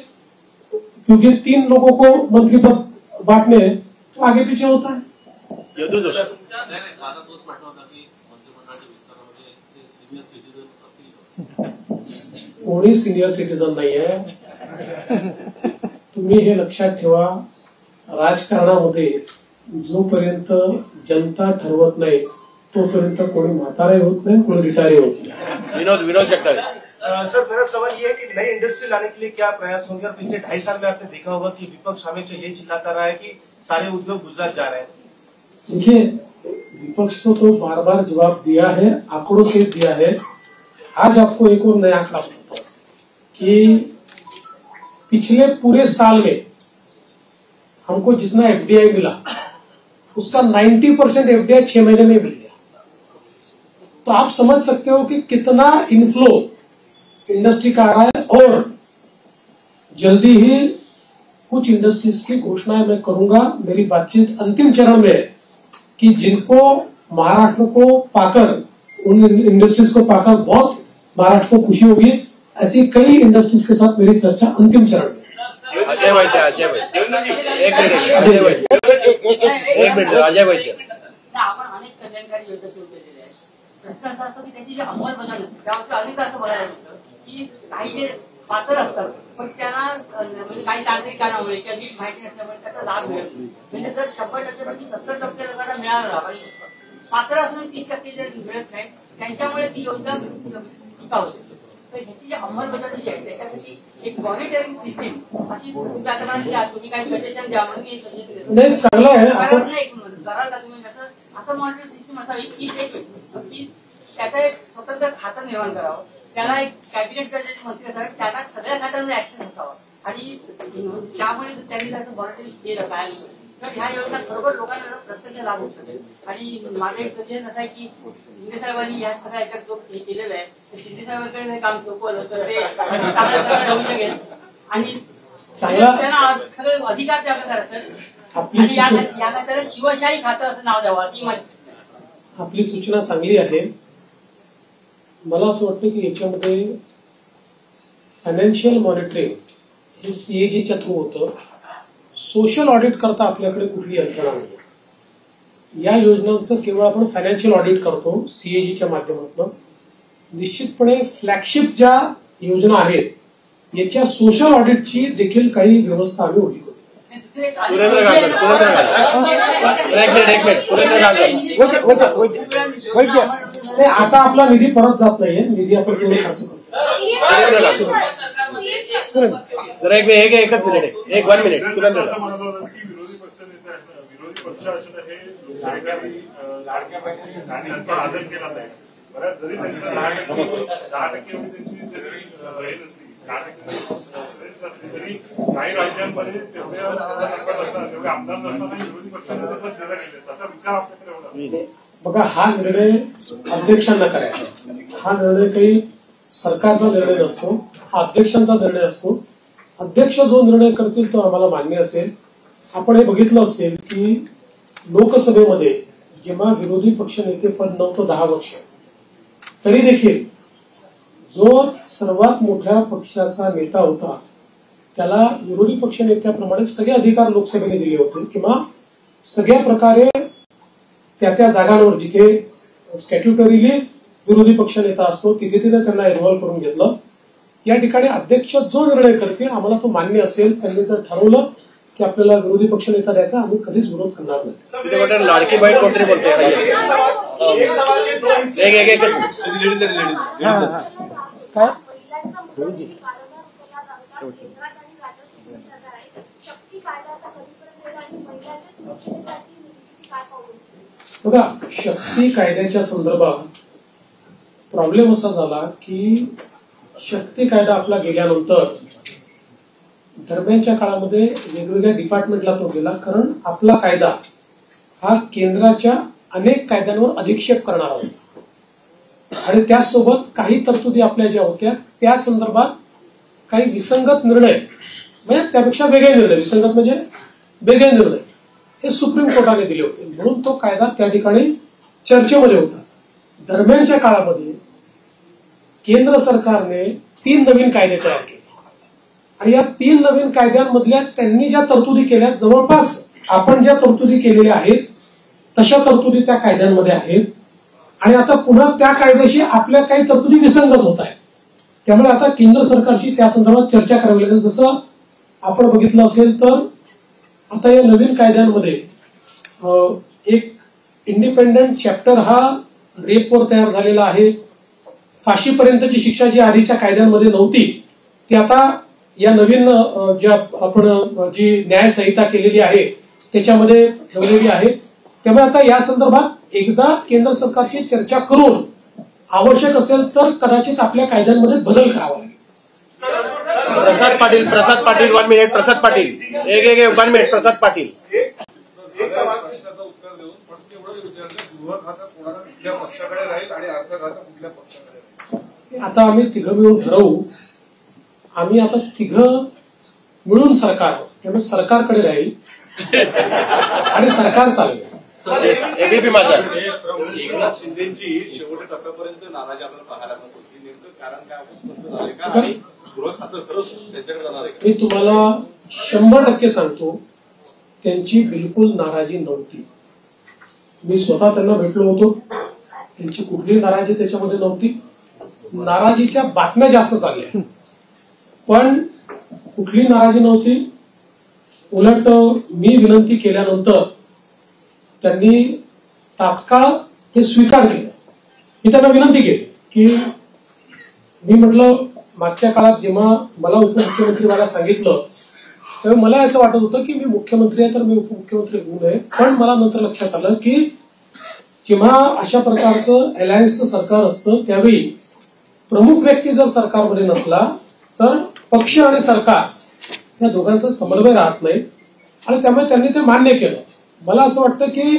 क्योंकि 3 लोगों को मंत्री पद बांटने हैं तो आगे पीछे होता है. कोणी सिनियर सिटीजन नाही आहे. तुम्ही हे लक्षात ठेवा, राजकारणामध्ये जोपर्यंत जनता ठरवत नाही तोपर्यंत कोणी म्हातारे होत नाही, कोणी रिटायर होत नाही. विनोद जगताप सर, मेरा सवाल ये है कि नई इंडस्ट्री लाने के लिए क्या प्रयास होंगे? और पिछले 2.5 साल में आपने देखा होगा कि विपक्ष हमेशा ये चिल्लाता रहा है कि सारे उद्योग गुजरात जा रहे हैं. देखिए विपक्ष को तो बार बार जवाब दिया है, आंकड़ों से दिया है. आज आपको एक और नया आंकड़ा बताता हूं कि पिछले पूरे साल में हमको जितना एफडीआई मिला उसका 90% एफडीआई 6 महीने में मिल गया. तो आप समझ सकते हो कि कितना इनफ्लो इंडस्ट्री का आ रहा है. और जल्दी ही कुछ इंडस्ट्रीज की घोषणा मैं करूंगा. मेरी बातचीत अंतिम चरण में है कि जिनको महाराष्ट्र को पाकर, उन इंडस्ट्रीज को पाकर बहुत महाराष्ट्र को खुशी होगी, ऐसी कई इंडस्ट्रीज के साथ मेरी चर्चा अंतिम चरण में. अजय भाई आपण अनेक कल्याणकारी योजना सुरू केलेल्या आहेत. प्रश्न असा असतो की त्याची जी अंमलबजावणी असते त्यावरती अधिक असं बघायला मिळतं की काही जे पात्र असतात पण त्यांना म्हणजे काही तांत्रिक कारणामुळे किंवा नीट माहिती नसल्यामुळे त्याचा लाभ मिळत नाही. म्हणजे जर 100% पैकी 70% लोकांना मिळाला आणि पात्र असून 30% जर मिळत नाही त्यांच्यामुळे ती योजना टिकाऊ होते. तर ह्याची जी अंमलबजावणी जी आहे त्याच्यासाठी एक मॉनिटरिंग सिस्टीम अशी तुम्ही काही सजेशन द्या म्हणून मी सजेशन देतो. चांगलं आहे. कराल का तुम्ही असं मॉनिटरिंग सिस्टीम असावी की त्याचं एक स्वतंत्र खातं निर्माण करावं, त्याला एक कॅबिनेट दर्जाचे मंत्री असावे, त्यांना सगळ्या खात्यांना ऍक्सेस असावा आणि त्यामुळे त्यांनी त्याचं मॉनिटरिंग केलं काय तर ह्या योजना खरोखर लोकांना प्रत्यक्ष लाभ होऊ शकेल. आणि माझं एक सजेशन असं आहे की शिंदे साहेबांनी या सगळ्या याच्यात जो हे केलेलं आहे ते शिंदे साहेबांकडे काम सोपवलं तर ते चांगल्या प्रकारे होऊ शकेल आणि त्यांना सगळे अधिकार द्यावे करायचं आणि या खात्याला शिवशाही खातं असं नाव द्यावं अशी माझी. आपली सूचना चांगली आहे. मला असं वाटतं की याच्यामध्ये फायनान्शियल मॉनिटरिंग हे सीएजीच्या थ्रू होतं. सोशल ऑडिट करता आपल्याकडे कुठली यंत्रणा नाही. या योजनांचं केवळ आपण फायनान्शियल ऑडिट करतो सीएजीच्या माध्यमातून. निश्चितपणे फ्लॅगशिप ज्या योजना आहेत याच्या सोशल ऑडिटची देखील काही व्यवस्था आम्ही उभी करू. आता आपला निधी परत जात नाहीये, निधी आपण पूर्ण खर्च करतो. एकच मिनिट, एक 1 मिनिट. विरोधी पक्ष असणं हे लाडक्या बहिणींचा आदर केला नाही. बऱ्याच जरी 10% तरी काही राज्यांमध्ये तेवढ्या आमदार नसताना विरोधी पक्षाने तसा विचार आपल्याकडे होता. बघा, हा निर्णय अध्यक्षांना करायचा. हा निर्णय काही सरकारचा निर्णय नसतो, हा अध्यक्षांचा निर्णय असतो. अध्यक्ष जो निर्णय करतील तो आम्हाला मान्य असेल. आपण हे बघितलं असेल की लोकसभेमध्ये जेव्हा विरोधी पक्षनेते पद नव्हतं 10 वर्ष, तरी देखील जो सर्वात मोठ्या पक्षाचा नेता होता त्याला विरोधी पक्षनेत्याप्रमाणे सगळे अधिकार लोकसभेने दिले होते किंवा सगळ्या प्रकारे त्या जागांवर जिथे स्टॅट्युटरीली विरोधी पक्षनेता असतो तिथे त्यांना इन्व्हॉल्व्ह करून घेतलं. या ठिकाणी अध्यक्ष जो निर्णय करतील आम्हाला तो मान्य असेल. त्यांनी जर ठरवलं की आपल्याला विरोधी पक्षनेता द्यायचा, आम्ही कधीच विरोध करणार नाही. लाडकी बहीण कोणतरी बोलते बघा, शक्ती कायद्याच्या संदर्भात प्रॉब्लेम असा झाला की शक्ती कायदा आपला गेल्यानंतर दरम्यानच्या काळामध्ये वेगवेगळ्या डिपार्टमेंटला तो गेला, कारण आपला कायदा हा केंद्राच्या अनेक कायद्यांवर अधिक्षेप करणारा होता आणि त्याचसोबत काही तरतुदी आपल्या ज्या होत्या त्या संदर्भात काही विसंगत निर्णय, म्हणजे त्यापेक्षा वेगळे निर्णय, विसंगत म्हणजे वेगळे निर्णय हे सुप्रीम कोर्टाने दिले होते. म्हणून तो कायदा त्या ठिकाणी चर्चेमध्ये होता. दरम्यानच्या काळामध्ये केंद्र सरकारने 3 नवीन कायदे तयार केले आणि या 3 नवीन कायद्यांमधल्या त्यांनी ज्या तरतुदी केल्या जवळपास आपण ज्या तरतुदी केलेल्या आहेत तशा तरतुदी त्या कायद्यांमध्ये आहेत आणि आता पुन्हा त्या कायद्याशी आपल्या काही तरतुदी विसंगत होत आहेत. त्यामुळे आता केंद्र सरकारशी त्या संदर्भात चर्चा करावी लागेल. जसं आपण बघितलं असेल तर आता या नवीन कायद्यांमध्ये एक इंडिपेंडंट चॅप्टर हा रेपवर तयार झालेला आहे. फाशीपर्यंतची शिक्षा जी आधीच्या कायद्यांमध्ये नव्हती ती आता या नवीन ज्या आपण जी न्यायसंहिता केलेली आहे त्याच्यामध्ये ठेवलेली आहे. त्यामुळे आता या संदर्भात एकदा केंद्र सरकारशी चर्चा करून आवश्यक असेल तर कदाचित आपल्या कायद्यांमध्ये बदल करावा लागेल. प्रसाद पाटील 1 मिनिट. प्रसाद पाटील एक 1 मिनिट. प्रसाद पाटील एक सवाल प्रश्नाचं उत्तर देऊन पण तेवढं विचारलं, गृह खातं कोणाला कुठल्या पक्षाकडे राहील आणि अर्थ खातं कुठल्या पक्षाकडे राहील? आता आम्ही तिघं मिळून ठरवू. आम्ही आता तिघं मिळून सरकार, त्यामुळे सरकारकडे राहील आणि सरकार चालेल. एबीपी माझा एकनाथ शिंदेची शेवटच्या टप्प्यापर्यंत नाराजी आपल्याला पाहायला मिळत होती. नेमकं कारण काय स्पष्ट झाले का आणि गृह खातं खरंच त्यांच्याकडे जाणार आहे? मी तुम्हाला 100% सांगतो, त्यांची बिलकुल नाराजी नव्हती. मी स्वतः त्यांना भेटलो होतो, त्यांची कुठलीही नाराजी त्याच्यामध्ये नव्हती. नाराजीच्या बातम्या जास्त चालल्या पण कुठली नाराजी नव्हती. उलट मी विनंती केल्यानंतर त्यांनी तात्काळ ते स्वीकार केलं. मी त्यांना विनंती केली की मी म्हटलं मागच्या काळात जेव्हा मला उपमुख्यमंत्री मला सांगितलं तेव्हा मला असं वाटत होतं की मी मुख्यमंत्री आहे तर मी उपमुख्यमंत्री होऊ नये. पण मला नंतर लक्षात आलं की जेव्हा अशा प्रकारचं अलायन्सचं सरकार असतं त्यावेळी प्रमुख व्यक्ती जर सरकारमध्ये नसला तर पक्ष आणि सरकार या दोघांचा समन्वय राहत नाही आणि त्यामुळे त्यांनी ते मान्य केलं. मला असं वाटतं की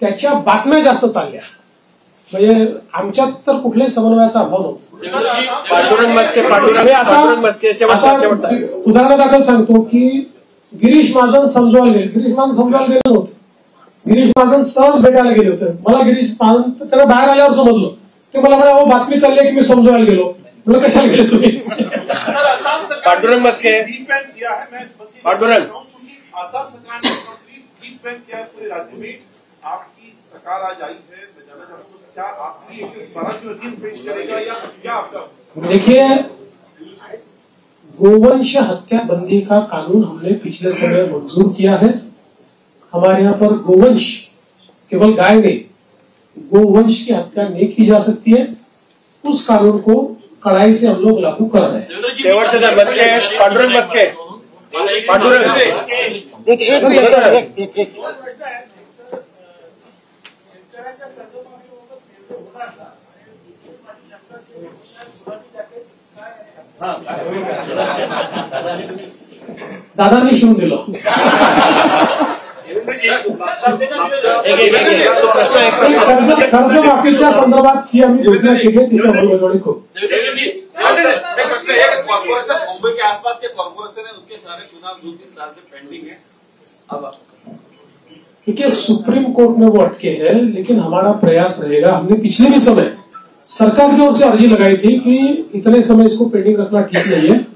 त्याच्या बातम्या जास्त चालल्या, म्हणजे आमच्यात तर कुठल्याही समन्वयाचा अभाव नव्हता. उदाहरणादाखल सांगतो की गिरीश महाजन समजवायला गेले नव्हते. गिरीश महाजन सहज भेटायला गेले होते. मला गिरीश महाजन त्याला बाहेर आल्यावर समजलं. ते मला म्हणाले बातमी चालली की मी समजवायला गेलो. मला कशाला गेले तुम्ही? पांडुरंग मस्के आसाम सरकार ने डीप बैंक किया है पूरे राज्य में आपकी सरकार आज आई है, मैं जानना चाहता हूँ क्या आपकी 112 वसीम पेश करेगा या क्या आपका? देखिए, गोवंश हत्या बंदी का कानून हमने पिछले समय मंजूर किया है। हमारे यहाँ पर गोवंश केवल गाय नहीं, गोवंश की हत्या नहीं की जा सकती है। उस कानून को कड़ाई से हम लोग लागू कर रहे हैं। शेवटचं जर बसके पांडुरंग बसके एक दादांनी शिवून दिलं. कर्जमाफीच्या संदर्भात जी आम्ही घोषणा केली आहे त्याच्या अंमलबजावणी करू. मुंबई के आसपास के कॉर्पोरेशन है, उसके सारे चुनाव 2-3 साल से पेंडिंग है. अब देखिए, सुप्रीम कोर्ट में वो अटके हैं, लेकिन हमारा प्रयास रहेगा. हमने पिछले भी समय सरकार की ओर से अर्जी लगाई थी कि इतने समय इसको पेंडिंग रखना ठीक नहीं है.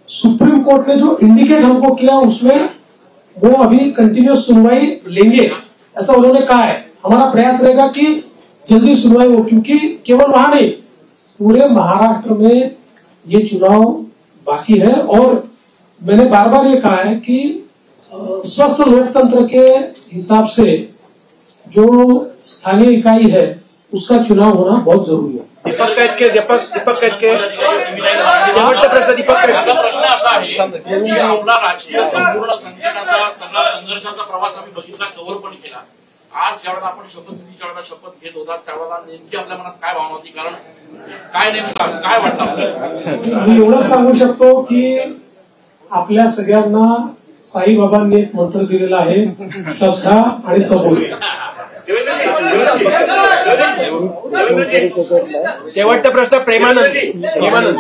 सुप्रीम कोर्ट ने जो इंडिकेट हमको किया उसमें वो अभी कंटिन्यूस सुनवाई लेंगे ऐसा उन्होंने कहा है. हमारा प्रयास रहेगा कि जल्दी सुनवाई हो, क्योंकि केवल वहां नहीं, पूरे महाराष्ट्र में ये चुनाव बाकी है. और मैंने बार बार ये कहा है कि स्वस्थ लोकतंत्र के हिसाब से जो स्थानीय इकाई है उसका चुनाव होना बहुत जरूरी है. दीपक कैतके शेवटचा प्रश्न दीपक कैतके. प्रश्न असा आहे की आपला राजकीय संपूर्ण संघटनाचा सगळा संघर्षाचा प्रवास आम्ही बघितला, कव्हर पण केला. आज ज्यावेळेला आपण शपथविधीच्या वेळेला शपथ घेत होता त्यावेळेला नेमकी आपल्या मनात काय भावना होती? कारण काय नेमकं काय वाटतं? मी एवढंच सांगू शकतो की आपल्या सगळ्यांना साईबाबांनी एक मंत्र दिलेला आहे, श्रद्धा आणि सबुरी. शेवटचा प्रश्न प्रेमानंद एक 1 मिनिट.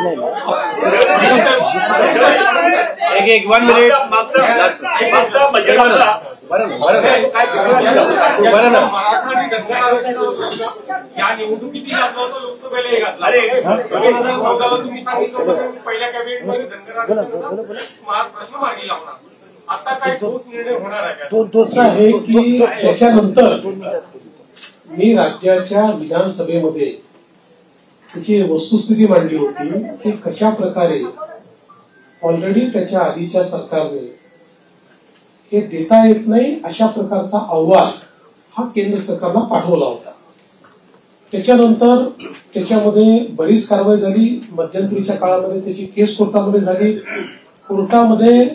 बरं ना, या निवडणुकीतील लोकसभेला घातला. तुम्ही सांगितलं पहिल्या कॅबिनेटमध्ये धनगरांना प्रश्न मार्गी लावणार. आता काय ठोस निर्णय होणार आहे? असं आहे की त्याच्यानंतर मी राज्याच्या विधानसभेमध्ये त्याची वस्तुस्थिती मांडली होती की कशा प्रकारे ऑलरेडी त्याच्या आधीच्या सरकारने हे देता येत नाही अशा प्रकारचा अहवाल हा केंद्र सरकारला पाठवला होता. त्याच्यानंतर त्याच्यामध्ये बरीच कारवाई झाली. मध्यंतरीच्या काळामध्ये त्याची केस कोर्टामध्ये झाली. कोर्टामध्ये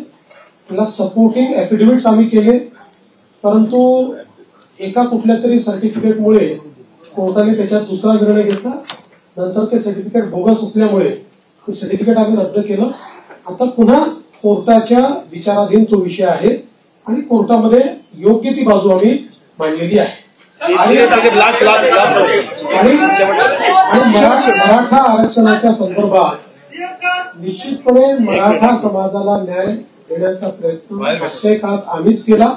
त्याला सपोर्टिंग एफिडेव्हिट्स आम्ही केले, परंतु एका कुठल्या तरी सर्टिफिकेटमुळे कोर्टाने त्याच्यात दुसरा निर्णय घेतला. नंतर ते सर्टिफिकेट बोगस असल्यामुळे ते सर्टिफिकेट आम्ही रद्द केलं. आता पुन्हा कोर्टाच्या विचाराधीन तो विषय आहे आणि कोर्टामध्ये योग्य ती बाजू आम्ही मांडलेली आहे. आणि मराठा आरक्षणाच्या संदर्भात निश्चितपणे मराठा समाजाला न्याय देण्याचा प्रयत्न मागच्या काळात आम्हीच केला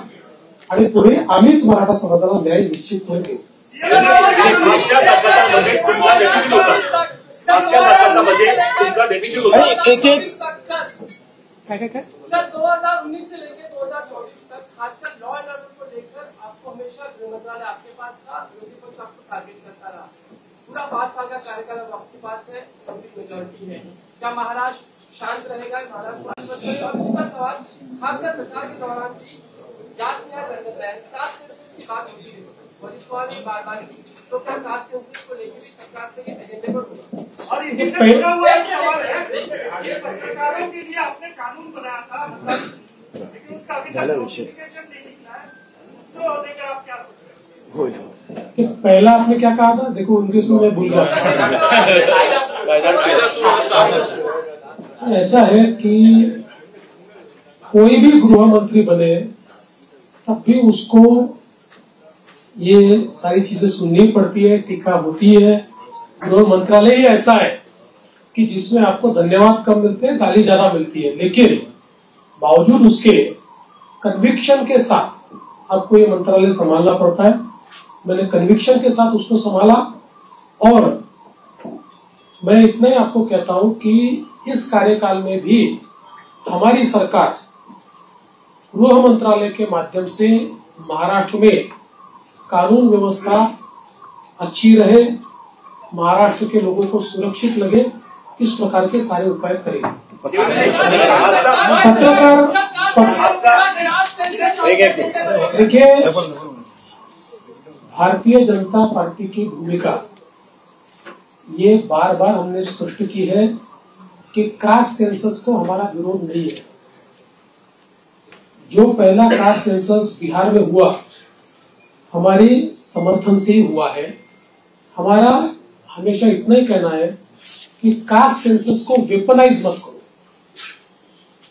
आणि पुढे आम्हीच मराठा समाजाला न्याय निश्चितपणे देऊ. काय 2019 से लेकर 2024 तक खासकर लॉ एंड ऑर्डर को लेकर आपको हमेशा गृह मंत्रालय आपके पास था, विरोधी पक्ष आपको टारगेट करता रहा. पूरा 5 साल का कार्यकाल आपके पास है, मेजोरिटी है. क्या महाराष्ट्र शांत रहेगा? महाराष्ट्र. और दूसरा सवाल, खासकर प्रचार के दौरान भी जात न्याय लड़कता है, कास्ट सेंसस की बात होती है, वरिष्ठवाद ने बार बार की, तो क्या कास्ट सेंसस को लेकर भी सरकार के एजेंडे पर होगा? और इसी से जुड़ा हुआ एक सवाल है, पत्रकारों के लिए आपने कानून बनाया था, लेकिन उसका अभी तक नोटिफिकेशन नहीं निकला है, उसको लेकर आप क्या पहला आपने क्या कहा था? देखो उनके सुन में भूल गया. ऐसा है कि कोई भी गृह मंत्री बने तब भी उसको ये सारी चीजें सुननी पड़ती है, टीका होती है. गृह मंत्रालय ही ऐसा है कि जिसमें आपको धन्यवाद कम मिलते हैं, गाली ज्यादा मिलती है, लेकिन बावजूद उसके कन्विक्शन के साथ आपको ये मंत्रालय संभालना पड़ता है. मैंने कन्विक्शन के साथ उसको संभाला और मैं इतना ही आपको कहता हूं कि इस कार्यकाल में भी हमारी सरकार गृह मंत्रालय के माध्यम से महाराष्ट्र में कानून व्यवस्था अच्छी रहे, महाराष्ट्र के लोगों को सुरक्षित लगे, इस प्रकार के सारे उपाय करेंगे। देखिए, भारतीय जनता पार्टी की भूमिका ये बार बार हमने स्पष्ट की है कि कास्ट सेंसस को हमारा विरोध नहीं है। जो पहला कास्ट सेंसस बिहार में हुआ हमारी समर्थन से ही हुआ है। हमारा हमेशा इतना ही कहना है कि कास्ट सेंसस को वेपनाइज मत करो।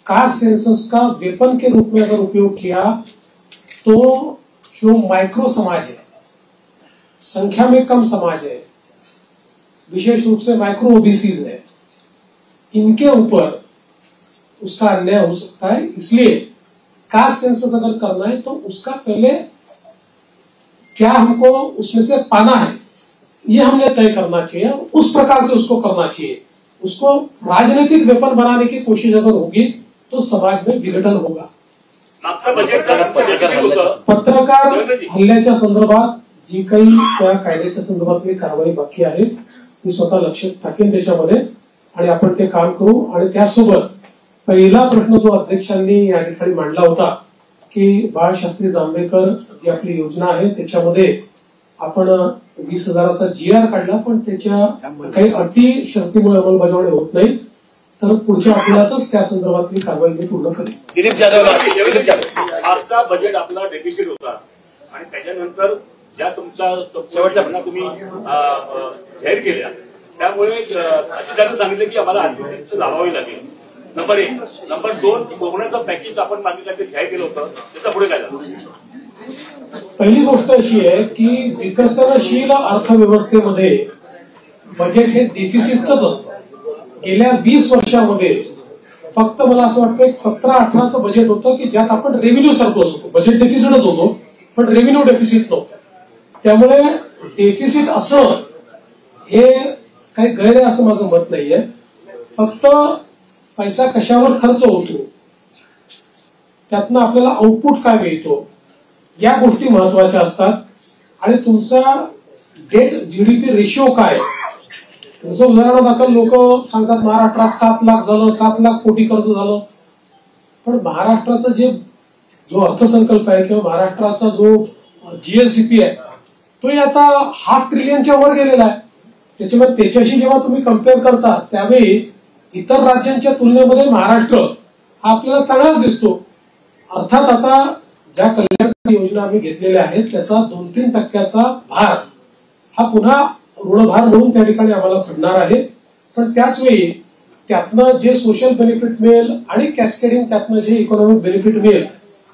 कास्ट सेंसस का वेपन के रूप में अगर उपयोग किया तो जो माइक्रो समाज है, संख्या में कम समाज है, विशेष रूप से माइक्रो ओबीसीज है, इनके ऊपर उसका अन्याय हो सकता है। इसलिए कास्ट सेंसस अगर करना है तो उसका पहले क्या हमको उसमें से पाना है ये हमने तय करना चाहिए, उस प्रकार से उसको करना चाहिए। उसको राजनीतिक वेपन बनाने की कोशिश अगर होगी तो समाज में विघटन होगा। पत्रकार हल्ल्याच्या संदर्भात जी काही त्या कायद्याच्या संदर्भातली कारवाई बाकी आहे ती स्वतः लक्ष टाकेन त्याच्यामध्ये आणि आपण ते काम करू। आणि त्यासोबत पहिला प्रश्न जो अध्यक्षांनी या ठिकाणी मांडला होता की बाळशास्त्री जांभेकर जी आपली योजना आहे त्याच्यामध्ये आपण 20,000चा GR काढला, पण त्याच्या काही अटी शर्तीमुळे अंमलबजावणी होत नाही, तर पुढच्या आठवड्यातच त्या संदर्भातली कारवाई मी पूर्ण करेन। दिलीप जाधव, आजचा बजेट आपला डेफिसिट होता आणि त्याच्यानंतर ज्या तुमच्या शेवटच्या तुम्ही जाहीर केल्या त्यामुळे अजितांनी सांगितलं की आम्हाला आर्थिक स्थिती लावावी लागेल। नंबर 1, नंबर 2, कोकणाचं पॅकेज आपण मागितलं ते जाहीर केलं होतं, त्याचा पुढे काय झालं? पहिली गोष्ट अशी आहे की विकसनशील अर्थव्यवस्थेमध्ये बजेट हे डेफिसिटच असतं। गेल्या 20 वर्षामध्ये फक्त मला असं वाटतं 17-18चं बजेट होतं की ज्यात आपण रेव्हेन्यू सरप्लस होतो, बजेट डेफिसिटच होतो पण रेव्हेन्यू डेफिसिट नव्हतं। त्यामुळे डेफिसिट असं हे काही गैर आहे असं माझं मत नाहीये। फक्त पैसा कशावर खर्च होतो त्यातनं आपल्याला आउटपुट काय मिळतो या गोष्टी महत्वाच्या असतात। आणि तुमचा डेट जीडीपी रेशिओ काय, जसं उदाहरणादाखल लोक सांगतात महाराष्ट्रात 7 लाख झालं, 7 लाख कोटी खर्च झालं, पण महाराष्ट्राचा जो अर्थसंकल्प आहे किंवा महाराष्ट्राचा जो जीएसडीपी आहे तो आता ½ ट्रिलियनच्या वर गेलेला आहे। त्याच्यामुळे त्याच्याशी जेव्हा तुम्ही कम्पेअर करता त्यावेळी इतर राज्यांच्या तुलनेमध्ये महाराष्ट्र हा आपल्याला चांगलाच दिसतो। अर्थात आता ज्या कल्याणकारी योजना आम्ही घेतलेल्या आहेत त्याचा 2-3% भार हा पुन्हा ऋणभार म्हणून त्या ठिकाणी आम्हाला पडणार आहे, पण त्याच वेळी त्यातनं जे सोशल बेनिफिट मिळेल आणि कॅस्केडिंग त्यातनं जे इकॉनॉमिक बेनिफिट मिळेल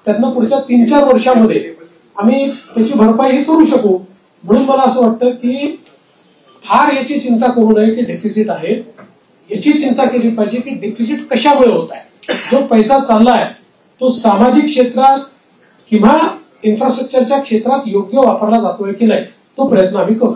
त्यातनं पुढच्या 3-4 वर्षामध्ये आम्ही त्याची भरपाई करू शकू। म्हणून मला असं वाटतं की फार याची चिंता करू नये की डेफिसिट आहे, याची चिंता केली पाहिजे की डेफिसिट कशामुळे होत आहे। जो पैसा चाललाय तो सामाजिक क्षेत्रात किंवा इन्फ्रास्ट्रक्चरच्या क्षेत्रात योग्य वापरला जातोय की नाही तो प्रयत्न आम्ही करू।